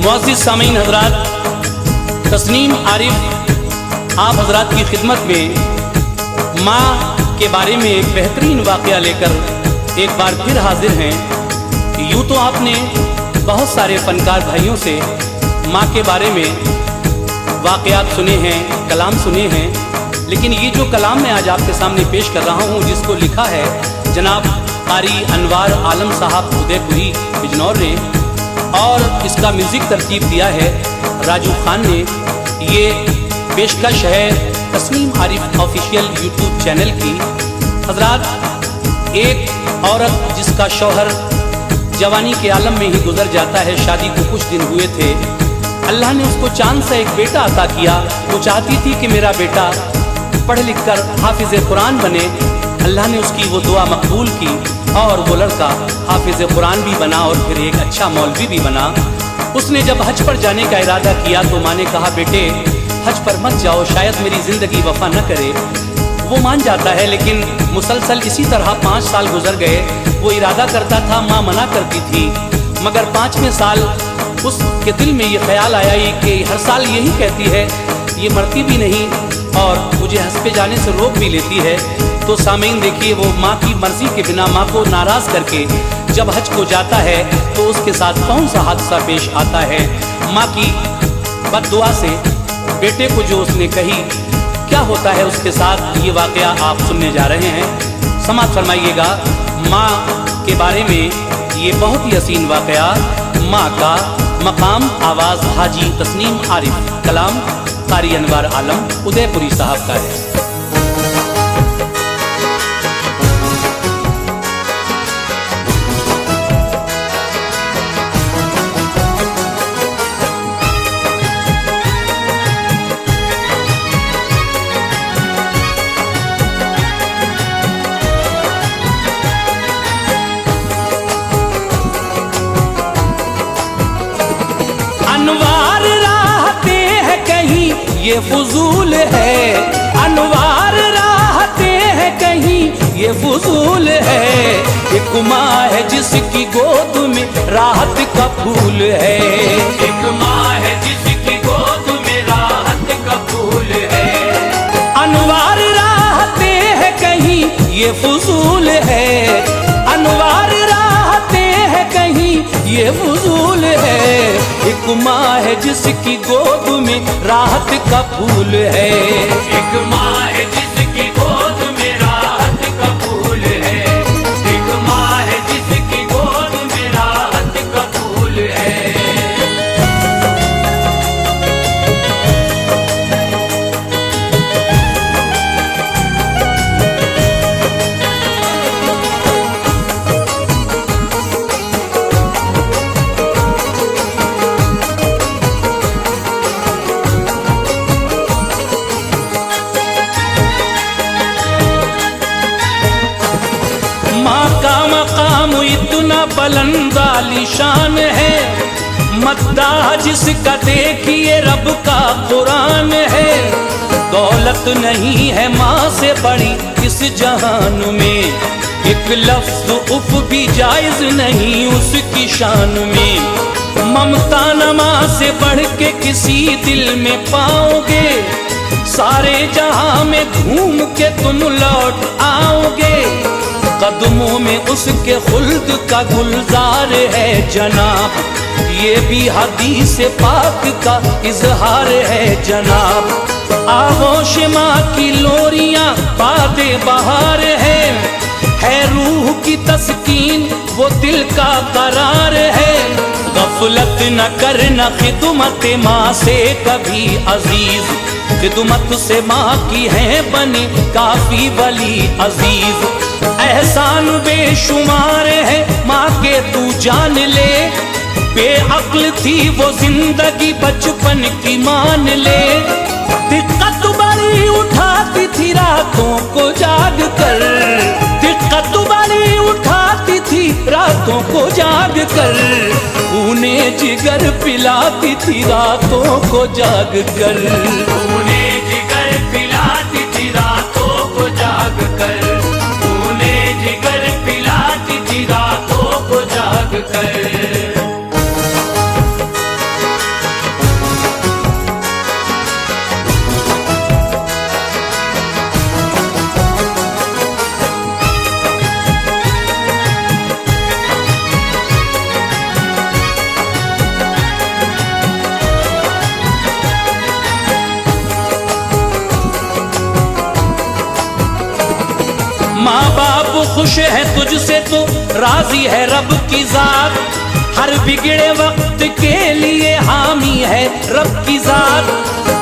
मुअज़्ज़िज़ सामीन हज़रात, तस्नीम आरिफ आप हज़रात की खिदमत में माँ के बारे में एक बेहतरीन वाक़या लेकर एक बार फिर हाजिर हैं। यूँ तो आपने बहुत सारे फ़नकार भाइयों से माँ के बारे में वाक़यात सुने हैं, कलाम सुने हैं, लेकिन ये जो कलाम मैं आज आपके सामने पेश कर रहा हूँ, जिसको लिखा है जनाब कारी अनवार आलम साहब उदयपुरी बिजनौर ने, और इसका म्यूज़िक तरतीब दिया है राजू खान ने। ये पेशकश है Tasneem Arif official YouTube channel की। हजरात, एक औरत जिसका शौहर जवानी के आलम में ही गुजर जाता है, शादी को कुछ दिन हुए थे, अल्लाह ने उसको चांद सा एक बेटा अता किया। वो चाहती थी कि मेरा बेटा पढ़ लिख कर हाफिज़ कुरान बने। अल्लाह ने उसकी वो दुआ मकबूल की और वो लड़का हाफिज़ कुरान भी बना और फिर एक अच्छा मौलवी भी बना। उसने जब हज पर जाने का इरादा किया तो माँ ने कहा, बेटे हज पर मत जाओ, शायद मेरी ज़िंदगी वफा न करे। वो मान जाता है, लेकिन मुसलसल इसी तरह 5 साल गुजर गए। वो इरादा करता था, माँ मना करती थी, मगर 5वें साल उसके दिल में ये ख्याल आया कि हर साल यही कहती है, ये मरती भी नहीं और मुझे हज पे जाने से रोक भी लेती है। तो सामीन देखिए, वो माँ की मर्जी के बिना माँ को नाराज़ करके जब हज को जाता है तो उसके साथ कौन सा हादसा पेश आता है। माँ की बद्दुआ से बेटे को जो उसने कही, क्या होता है उसके साथ, ये वाक़या आप सुनने जा रहे हैं। समाअत फरमाइएगा माँ के बारे में ये बहुत ही हसीन वाक़या। माँ का मकाम आवाज़ हाजी तस्नीम आरिफ, कलाम कारी अनवार आलम उदयपुरी साहब का है। अनवार राहते हैं कहीं ये फुजूल है, अनवार राहते हैं कहीं ये फुजूल है। एक माँ है जिसकी गोद में राहत का फूल है, एक माँ है जिसकी गोद में राहत का फूल है। अनवार राहते हैं कहीं ये फुजूल है, अनवार राहते हैं कहीं ये फुजूल है। एक माँ है जिसकी गोद में राहत का फूल है, एक माँ है जिसकी गोद में राहत का फूल है। एक माँ है जिसकी गोद में राहत का फूल है। मकाम इतना बुलंद आलीशान है, मद्दाह जिसका देखिए रब का कुरान है। दौलत नहीं है माँ से बड़ी इस जहान में, एक लफ्ज़ उफ भी जायज़ नहीं उसकी शान में। ममता न माँ से बढ़ के किसी दिल में पाओगे, सारे जहां में घूम के तुम लौट आओगे। कदमों में उसके खुल्द का गुलजार है जनाब, ये भी हदीस पाक का इजहार है जनाब। आगोश माँ की लोरियां बादे बहार है रूह की तस्कीन वो दिल का करार है। गफलत न करना खिदमत माँ से कभी अजीज, खिदमत से माँ की है बने काफी वली अजीज। एहसान बेशुमार है माँ के तू जान ले, बेअक्ल थी वो जिंदगी बचपन की मान ले। दिक्कत बड़ी उठाती थी रातों को जाग कर, दिक्कत बड़ी उठाती थी रातों को जाग कर। उन्हें जिगर पिलाती थी रातों को जाग कर, उन्हें जिगर पिलाती थी रातों को जाग कर। उन्हें जिगर पिलाती थी रातों को जाग कर। खुश है तुझसे तो राजी है रब की जात, हर बिगड़े वक्त के लिए हामी है रब की जात।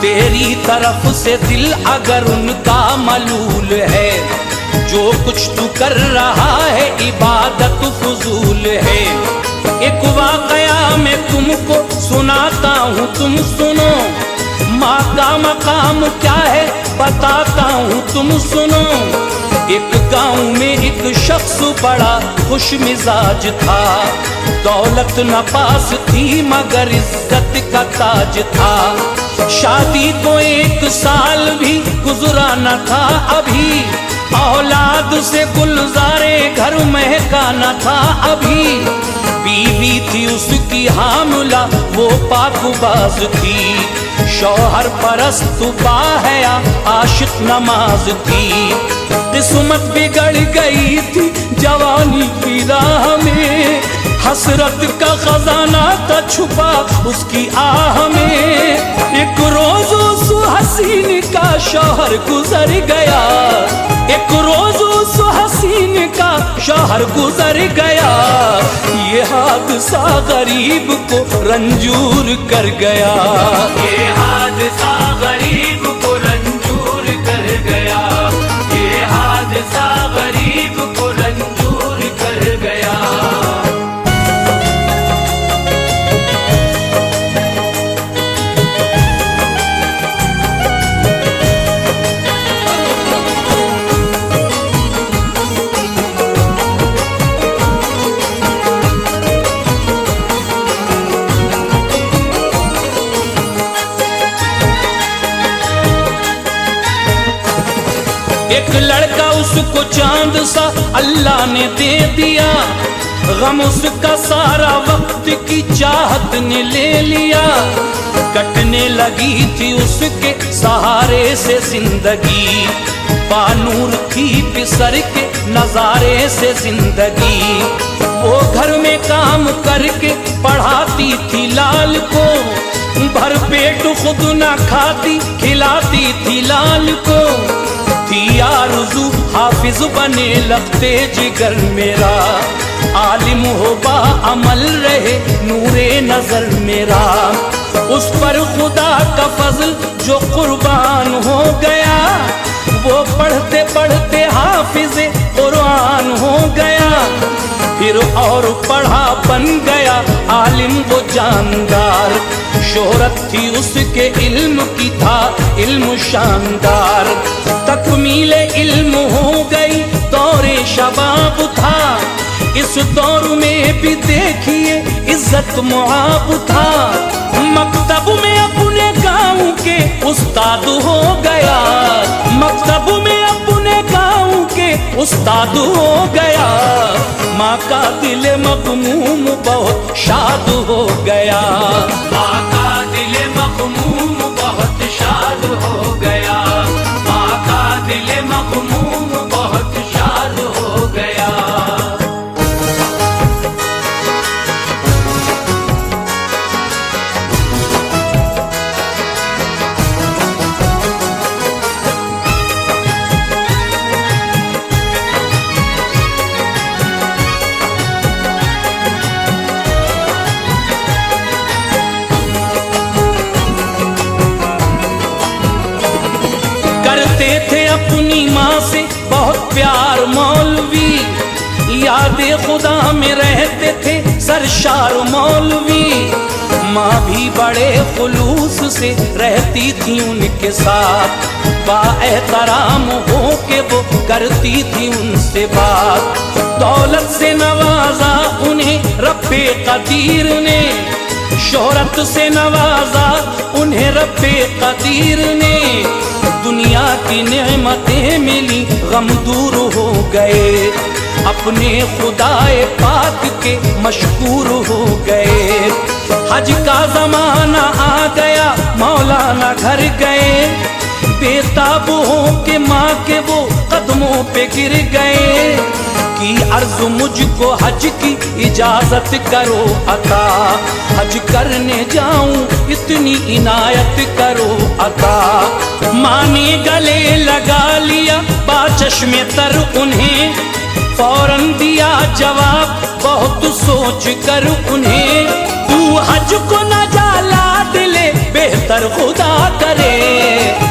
तेरी तरफ से दिल अगर उनका मलूल है, जो कुछ तू कर रहा है इबादत फजूल है। एक वाकया मैं तुमको सुनाता हूँ तुम सुनो, माँ का मकाम क्या है बताता हूँ तुम सुनो। एक गांव में एक शख्स बड़ा खुश मिजाज था, दौलत न पास थी मगर इज्जत का ताज था। शादी को 1 साल भी गुजरा न था अभी, औलाद से गुलजारे घर महका न था अभी। बीवी थी उसकी हामुला वो पाकबाज थी, शौहर परस्त बाहया आशिक नमाज थी। किस्मत बिगड़ गई थी जवानी की राह में, हसरत का खजाना था छुपा उसकी आह में। एक रोज उस हसीन का शौहर गुजर गया, एक रोज उस हसीन का शौहर गुजर गया। ये हादसा गरीब को रंजूर कर गया, ये हादसा गरीब को रंजूर कर गया, ये हादसा गरीब को रंजूर कर गया। एक लड़का उसको चांद सा अल्लाह ने दे दिया, गम उसका सारा वक्त की चाहत ने ले लिया। कटने लगी थी उसके सहारे से जिंदगी, बानूर थी पिसर के नजारे से जिंदगी। वो घर में काम करके पढ़ाती थी लाल को, भर पेट खुद ना खाती खिलाती थी लाल को। थी आरज़ू हाफिज बने लगते जिगर मेरा, आलिम हो बा अमल रहे नूरे नजर मेरा। उस पर खुदा का फजल जो कुर्बान हो गया, वो पढ़ते पढ़ते हाफिज कुरान हो गया। फिर और पढ़ा बन गया आलिम वो जानदार, शोहरत थी उसके इल्म की था इल्म शानदार। तकमीले इल्म हो गई दौरे शबाब था, इस दौर में भी देखिए इज्जत मुआब था। मकतब में अपने गाँव के उस्ताद हो गया, मकतब में अपने गाँव के उस्ताद हो गया। माँ का दिल मगमूम बहुत शाद हो गया, माँ का दिल मगमूम बहुत शाद हो गया, माँ का दिल मगमूम बहुत शाद हो गया। करते थे अपनी माँ से बहुत प्यार मौलवी, यादें खुदा में रहते थे सरशार मौलवी। माँ भी बड़े खुलूस से रहती थी उनके साथ, बाएहतराम हो के वो करती थी उनसे बात। दौलत से नवाजा उन्हें रब्बे कदीर ने, शोहरत से नवाजा उन्हें रब्बे कदीर ने। दुनिया की नेमतें मिली गम दूर हो गए, अपने खुदाए पाक के मशकूर हो गए। हज का जमाना आ गया मौलाना घर गए, बेताब हो के माँ के वो कदमों पे गिर गए। की अर्ज मुझको हज की इजाजत करो अता, हज करने जाऊं इतनी इनायत करो अता। माँ ने गले लगा लिया बाचश्मे तर उन्हें, फौरन दिया जवाब बहुत सोच कर उन्हें, तू हज को न जा लाड ले बेहतर खुदा करे,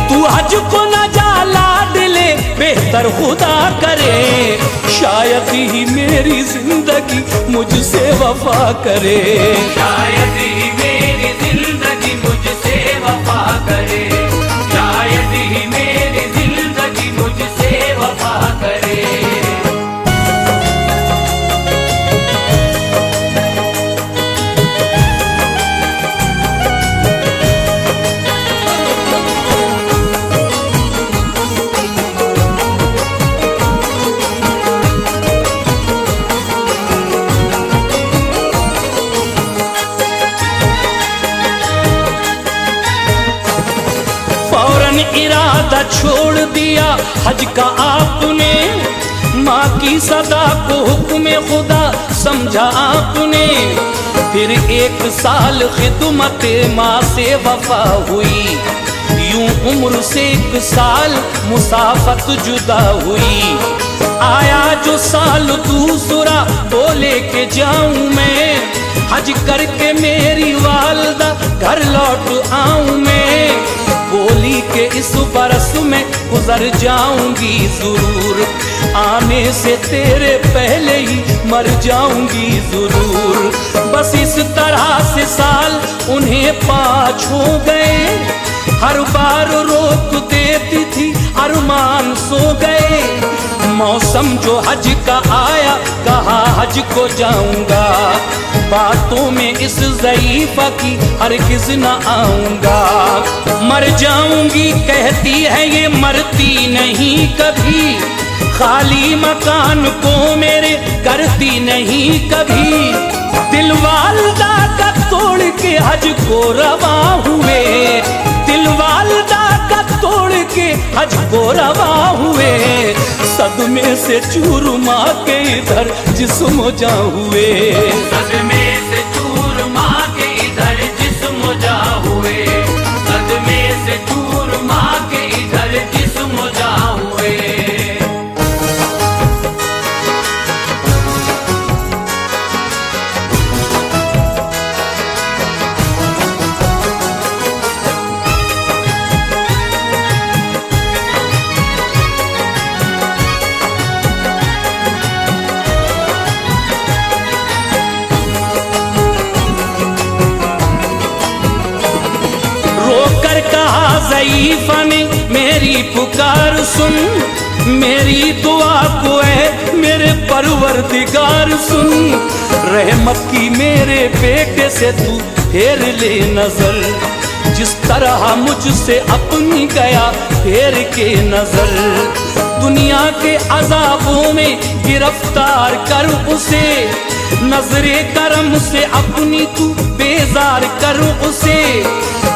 तू हज को न जा लाड ले बेहतर खुदा करे, शायद ही मेरी जिंदगी मुझसे वफा करे, शायद ही मेरी जिंदगी मुझसे वफा करे, शायद ही मेरी जिंदगी मुझसे वफा करे। इरादा छोड़ दिया हज का आपने, माँ की सदा को हुक्म खुदा समझा आपने, फिर 1 साल खिदमत माँ से वफा हुई, यूं उम्र से 1 साल मुसाफत जुदा हुई, आया जो साल दूसरा बोले के जाऊं मैं, हज करके मेरी वालदा घर लौट आऊं मैं, बोली के इस बरस में गुजर जाऊंगी जरूर, आने से तेरे पहले ही मर जाऊंगी जरूर, बस इस तरह से साल उन्हें 5 हो गए, हर बार रोक देती थी अरमान सो गए, मौसम जो हज का आया कहा हज को जाऊंगा, बातों में इस ज़ईफ़ा की हरगिज़ न आऊंगा, मर जाऊंगी कहती है ये मरती नहीं कभी, खाली मकान को मेरे करती नहीं कभी, दिल वालदा का तोड़ के हज को रवा हुए, दिल वालदा का तोड़ के हज को रवा हुए, सदमे से चूरमा के इधर जिस्म जा हुए, सदमे से चूरमा के इधर जिस्म जा हुए, सदमे से चूरमा के इधर जिस्म जा हुए। ज़ईफ़ा ने मेरी पुकार सुन, मेरी दुआ को है मेरे परवरदिगार सुन, रहमत की मेरे बेटे से तू फेर ले नजर, जिस तरह मुझसे अपनी गया फेर के नजर, दुनिया के अज़ाबों में गिरफ्तार कर उसे, नजरे करम से अपनी तू बेजार कर उसे,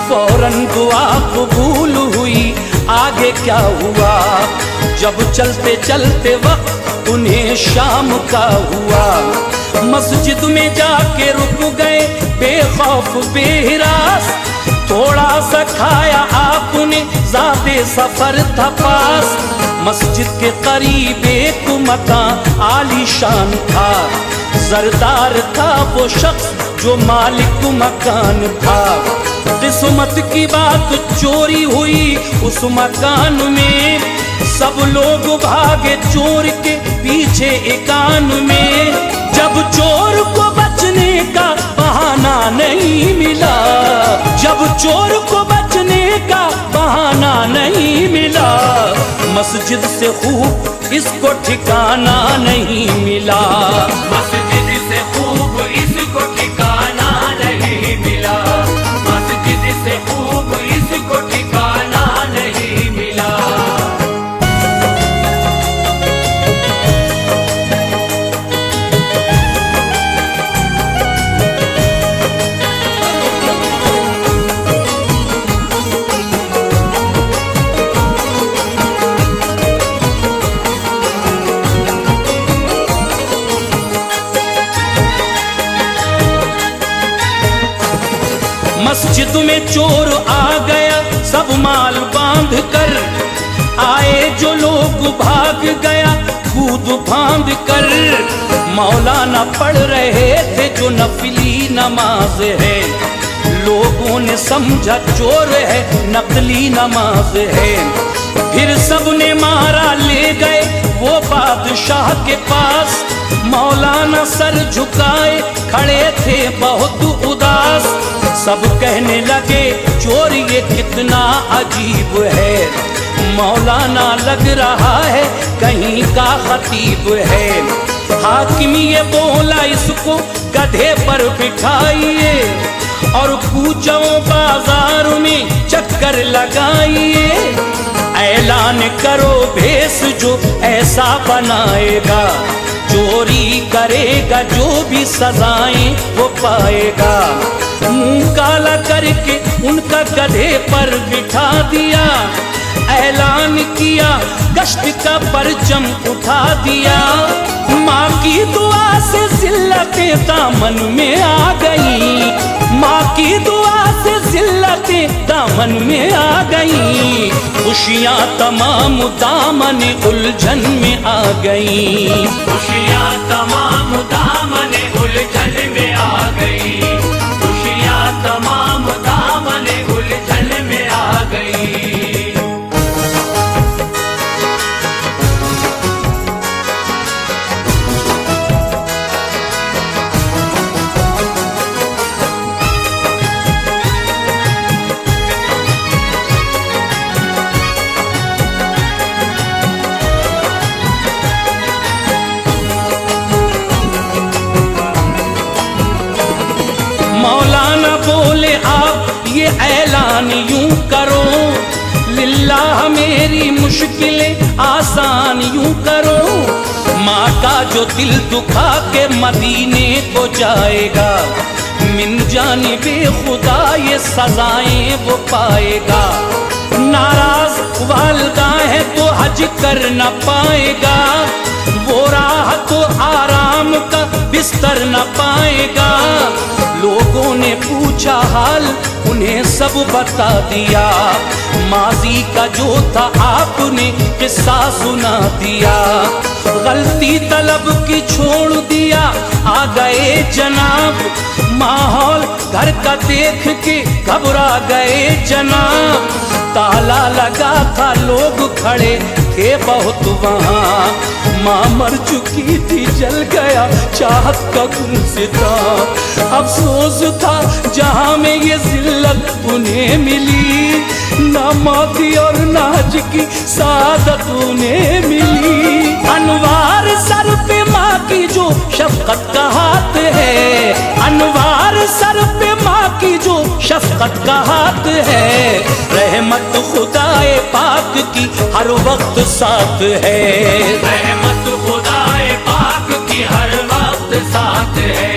फौरन दुआ कबूल हुई, आगे क्या हुआ, जब चलते चलते वक्त उन्हें शाम का हुआ, मस्जिद में जाके रुक गए बेखौफ बेहिरास, थोड़ा सा खाया आपने ज़ादे सफर था पास, मस्जिद के करीब एक मकान आलीशान था, जरदार था वो शख्स जो मालिक मकान था, किस्मत की बात चोरी हुई उस मकान में, सब लोग भागे चोर के पीछे एकान में, जब चोर को बचने का बहाना नहीं मिला, जब चोर को बचने का बहाना नहीं मिला, मस्जिद से खूब इसको ठिकाना नहीं मिला, मस्जिद से खूब इसको ठिकाना नहीं मिला, मस्जिद से खूब इसको ठिकाना नहीं मिला। मस्जिद में चोर आ गया सब माल बांध कर, आए जो लोग भाग गया दूध बांध कर मौलाना पढ़ रहे थे जो नफली नमाज है। लोगों ने समझा चोर है, नकली नमाज है। फिर सबने मारा, ले गए वो बादशाह के पास। मौलाना सर झुकाए खड़े थे बहुत उदास। सब कहने लगे चोर ये कितना अजीब है। मौलाना लग रहा है कहीं का खतीब है। हाकिम ये बोला इसको गधे पर बिठाइए और पूछो बाजार में चक्कर लगाइए। ऐलान करो भेष जो ऐसा बनाएगा, चोरी करेगा जो भी सजाएं वो पाएगा। मुंह काला करके उनका गधे पर बिठा दिया। ऐलान किया गश्त का परचम उठा दिया। माँ की दुआ से जिल्लतें दामन में आ गई। माँ की दुआ से जिल्लतें दामन में आ गई। खुशियाँ तमाम दामन उलझन में आ गई। खुशियाँ तमाम दामन उलझन में आ गई। खुशियाँ तमाम दामन उलझन में आ गई। मौलाना बोले आप ये ऐलान यूं करो, लिल्लाह मेरी मुश्किलें आसान यूं करो। माँ का जो दिल दुखा के मदीने को जाएगा, मिन जानिबे खुदा ये सजाएं वो पाएगा। नाराज वालिदा है तो हज कर न पाएगा। वो राह तो आराम का बिस्तर न पाएगा। लोगों ने पूछा हाल उन्हें सब बता दिया। माजी का जो था आपने किस्सा सुना दिया। गलती तलब की छोड़ दिया आ गए जनाब। माहौल घर का देख के घबरा गए जनाब। ताला लगा था लोग खड़े थे बहुत वहाँ। माँ मर चुकी थी जल गया चाहत का गुलसिता। अफसोस था जहाँ में ये जिल्लत उन्हें मिली। ना माती और नाज की सादत उन्हें मिली। अनवार सर पे माँ की जो शफकत का हाथ है। अनवार सर पे माँ की जो शफकत का हाथ है। रहमत खुदाए पाक की हर वक्त साथ है। रहमत खुदाए पाक की हर वक्त साथ है।